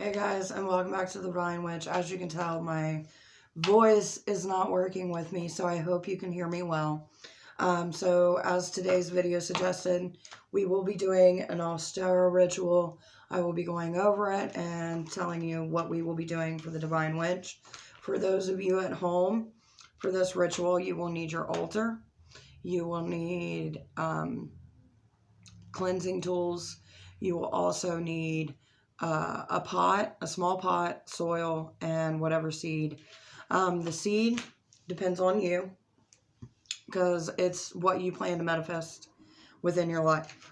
Hey guys, and welcome back to the Devine Witch. As you can tell, my voice is not working with me, so I hope you can hear me well. So as today's video suggested, we will be doing an Ostara Ritual. I will be going over it and telling you what we will be doing for the Devine Witch. For those of you at home, for this ritual, you will need your altar. You will need cleansing tools. You will also need a pot, a small pot, soil, and whatever seed. The seed depends on you because it's what you plan to manifest within your life.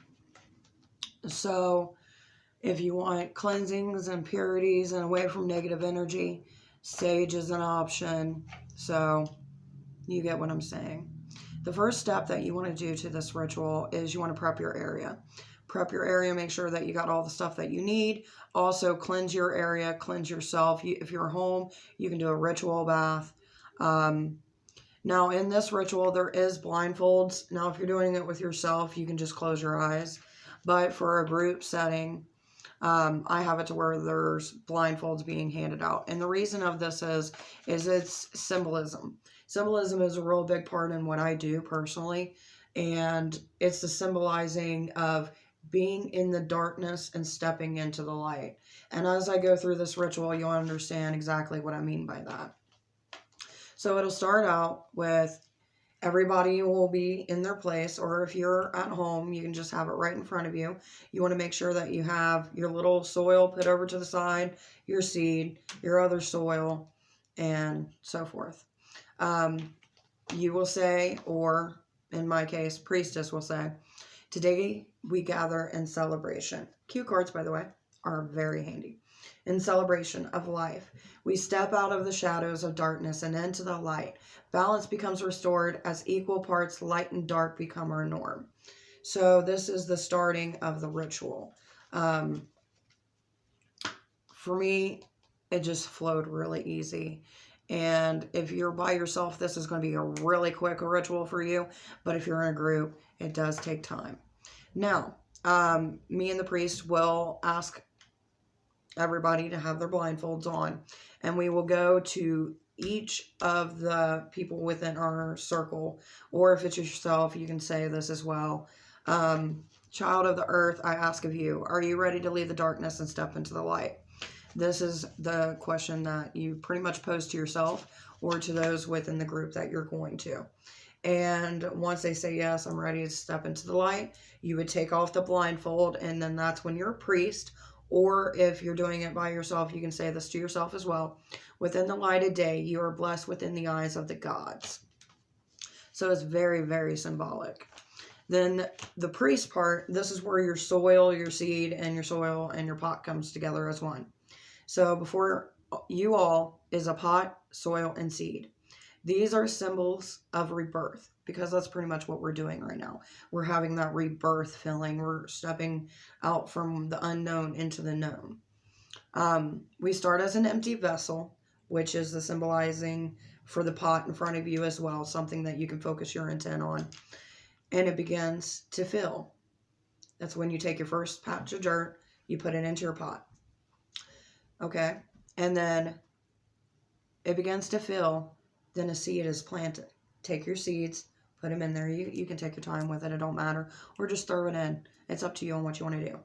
So if you want cleansings and purities and away from negative energy, sage is an option. So you get what I'm saying. The first step that you want to do to this ritual is you want to prep your area. Prep your area, make sure that you got all the stuff that you need. Also, cleanse your area, cleanse yourself. If you're home, you can do a ritual bath. Now, in this ritual, there is blindfolds. Now, if you're doing it with yourself, you can just close your eyes. But for a group setting, I have it to where there's blindfolds being handed out. And the reason of this is it's symbolism. Symbolism is a real big part in what I do personally. And it's the symbolizing of being in the darkness and stepping into the light. And as I go through this ritual, you'll understand exactly what I mean by that. So it'll start out with everybody will be in their place, or if you're at home, you can just have it right in front of you. You want to make sure that you have your little soil put over to the side, your seed, your other soil, and so forth. You will say, or in my case, priestess will say, today we gather in celebration. Cue cards, by the way, are very handy. In celebration of life, we step out of the shadows of darkness and into the light. Balance becomes restored as equal parts light and dark become our norm. So this is the starting of the ritual. For me, it just flowed really easy. And if you're by yourself, this is going to be a really quick ritual for you. But if you're in a group, it does take time. Now, me and the priest will ask everybody to have their blindfolds on. And we will go to each of the people within our circle. Or if it's yourself, you can say this as well. Child of the earth, I ask of you, are you ready to leave the darkness and step into the light? This is the question that you pretty much pose to yourself or to those within the group that you're going to. And once they say, yes, I'm ready to step into the light, you would take off the blindfold, and then that's when you're a priest. Or if you're doing it by yourself, you can say this to yourself as well. Within the light of day, you are blessed within the eyes of the gods. So it's very, very symbolic. Then the priest part, this is where your soil, your seed, and your soil and your pot comes together as one. So before you all is a pot, soil, and seed. These are symbols of rebirth, because that's pretty much what we're doing right now. We're having that rebirth feeling. We're stepping out from the unknown into the known. We start as an empty vessel, which is the symbolizing for the pot in front of you as well, something that you can focus your intent on. And it begins to fill. That's when you take your first patch of dirt, you put it into your pot. Okay, and then it begins to fill, then a seed is planted. Take your seeds, put them in there. You can take your time with it, it don't matter. Or just throw it in. It's up to you on what you want to do.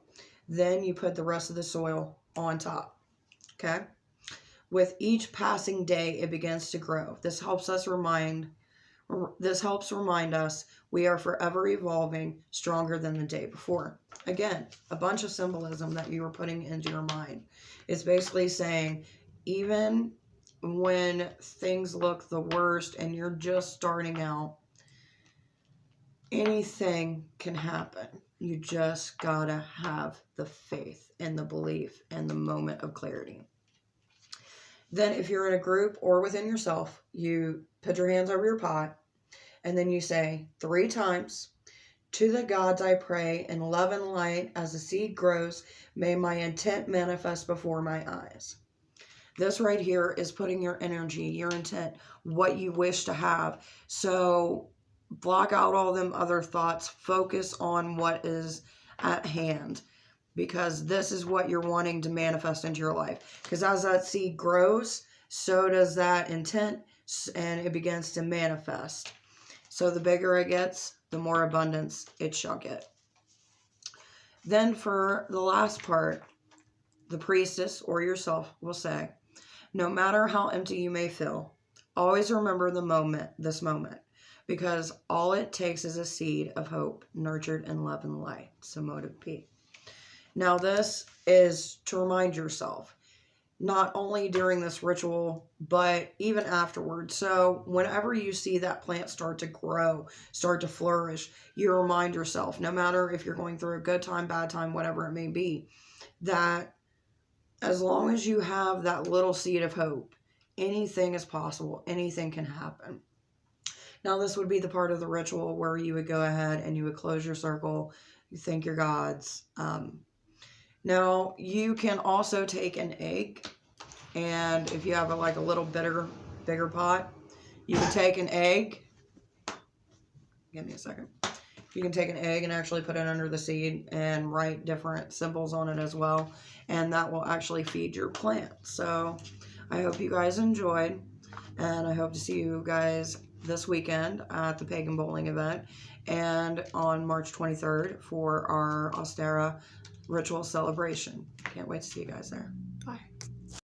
Then you put the rest of the soil on top. Okay? With each passing day, it begins to grow. This helps remind us we are forever evolving, stronger than the day before. Again, a bunch of symbolism that you are putting into your mind. It's basically saying, even when things look the worst and you're just starting out, anything can happen. You just gotta have the faith and the belief and the moment of clarity. Then if you're in a group or within yourself, you put your hands over your pot and then you say 3 times, to the gods I pray in love and light as the seed grows, may my intent manifest before my eyes. This right here is putting your energy, your intent, what you wish to have. So block out all them other thoughts. Focus on what is at hand. because this is what you're wanting to manifest into your life. Because as that seed grows, so does that intent, and it begins to manifest. So the bigger it gets, the more abundance it shall get. Then for the last part, the priestess or yourself will say, no matter how empty you may feel, always remember this moment, because all it takes is a seed of hope nurtured in love and light. So motive P. Now this is to remind yourself, not only during this ritual, but even afterwards. So whenever you see that plant start to grow, start to flourish, you remind yourself, no matter if you're going through a good time, bad time, whatever it may be, that as long as you have that little seed of hope, anything is possible. Anything can happen. Now this would be the part of the ritual where you would go ahead and you would close your circle, you thank your gods. Now, you can also take an egg, and if you have like a little bigger pot, you can take an egg. Give me a second. You can take an egg and actually put it under the seed and write different symbols on it as well, and that will actually feed your plant. So I hope you guys enjoyed, and I hope to see you guys this weekend at the Pagan Bowling event and on March 23rd for our Ostara Ritual celebration. Can't wait to see you guys there.